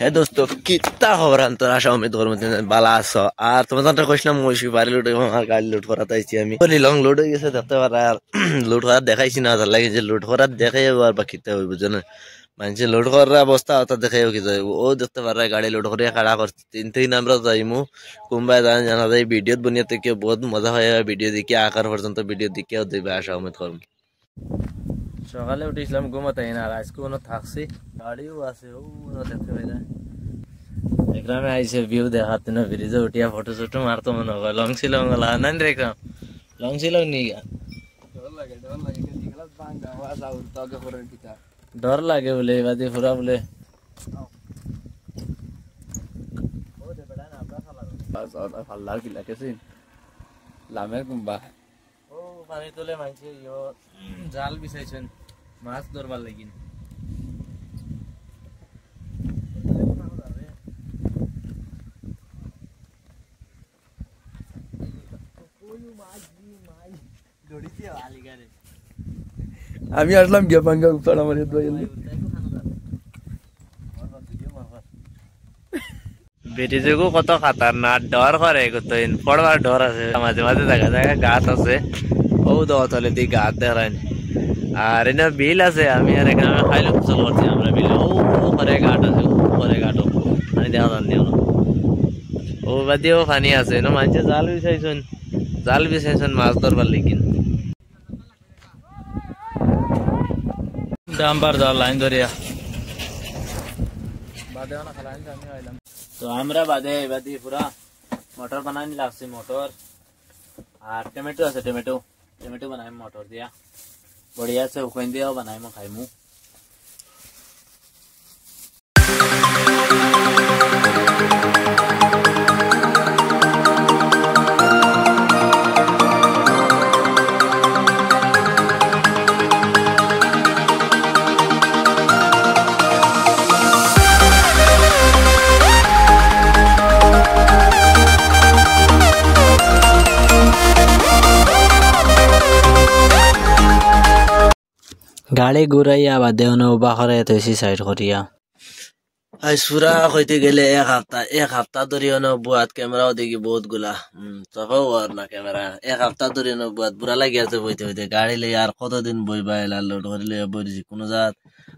হে দোস্ত কিতা খবর তোর আশা উম্মিদ করবো বালা আছো আর তোমার তো কইছিলাম মহিষী বাড়ি লুট আমার গাড়ি লুট করাতে আইছি আমি লং লোড হয়ে গেছে দেখতে পারা আর লুট করার দেখাইছি না তার লাগে যে লুট করার দেখাই আর বাকিতে হইব বুঝছো মানুষে লোড করার অবস্থা ওটা দেখাইও কি যাইব ও দেখতে পারে গাড়ি লোড করে খাড়া করছে তিন আমরা যাইমু কোনবাই জানা যায় ভিডিও বনিয়াতে কেউ বহুত মজা হয় ভিডিও দেখে আকার পর্যন্ত ভিডিও দেখেও দেবে আশা উম্মিদ করবো সকালে উঠেছিলাম ঘুমাতে না আর আজকে কোনো থাকছি গাড়িও আছে ও দেখতে পাই না একরামে আইসে ভিউ দেখাতে না ব্রিজে উঠিয়া ফটো শটো মারতো মনে হয় লং শিলং নান রে একরাম লং শিলং নি গা ডর লাগে বলে বাদে পুরা বলে ফাল্লার কিলা কেছে লামের কুম্বা ও পানি তোলে মাইছে ইয়ো জাল বিছাইছেন মাছ ধরবার লাগিন আমি আসলাম গিয়া পাঙ্গা উপাড়া মারি ব্রিজেও কত খাতারনাক ডর করে কত পড়বার ডর আছে মাঝে মাঝে দেখা যায় গাছ আছে ও দলে দি গাছ দেখায় আর এনে বিল আছে আমি আর এখানে খাইলে ফসল করছি আমরা বিল ও করে ঘাট আছে করে ঘাটও মানে দেখা যান ও বাদিও পানি আছে না মানুষে জাল বিছাইছেন মাছ ধরবার লেগিন ডাম্বার জাল লাইন ধরিয়া বাদে না খালাইন আমি আইলাম তো আমরা বাদে বাদি পুরা মটর বানানি লাগছে মটর আর টমেটো আছে টমেটো বানাই মটর দিয়া बढ़िया से उखन दिया बनाए मैं खाइमू গাড়ি ঘুরাইয়া বাদে উবা করে তৈছি সাইড করিয়া আই সুরা হইতে গেলে এক সপ্তাহ ধরে বুয়াত ক্যামেরাও দেখি বহুত গুলা তফাও আর না ক্যামেরা এক সপ্তাহ ধরে বুয়াত বুড়া লাগি আছে বইতে হইতে গাড়ি লই আর কতদিন বইবা এলা লোড করিলে বইছি কোনো জাত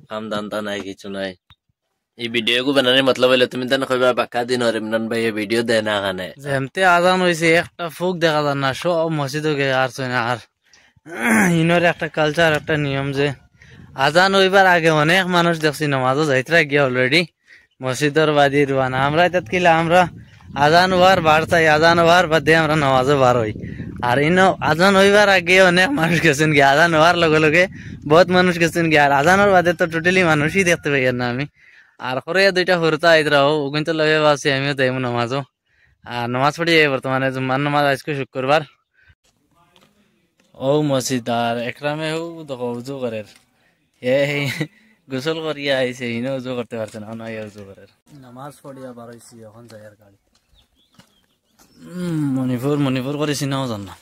কাম দান্তা নাই কিছু নাই এই ভিডিও কো বানানে মতলব হইলে তুমি তান কইবা বাক্কা দিন আর ইমরান ভাই এই ভিডিও দেয় না কানে যেমতে আজান হইছে একটা ফুক দেখা যায় না সব মসজিদে গে আর না আর ইনর একটা কালচার একটা নিয়ম যে আজান হইবার আগে অনেক মানুষ দেখছি নামাজও যাইতরা গিয়া অলরেডি মসজিদর বাদি রুয়ানা আমরা তাত কিলা আমরা আজান হওয়ার বার চাই আজান হওয়ার বাদে আমরা নামাজও বার হই আর ইনো আজান হইবার আগে অনেক মানুষ গেছেন গিয়া আজান হওয়ার লগে লগে বহুত মানুষ গেছেন গিয়া আর আজানোর বাদে তো টোটালি মানুষই দেখতে পাই না আমি আর করে দুইটা হরতা আইতরাও কিন্তু লগে আছি আমিও যাইমু নামাজও আর নামাজ পড়ি যাই বর্তমানে জুম্মার নামাজ আজকে শুক্রবার ও মসজিদ আর একরামে ও দেখো উজু করে গোসল করিয়া আইছে ইনো উজু করতে পারছে না না উজু করে নামাজ পড়িয়া বার হইছি এখন যাই আর গাড়ি মণিপুর করেছি নাও জান না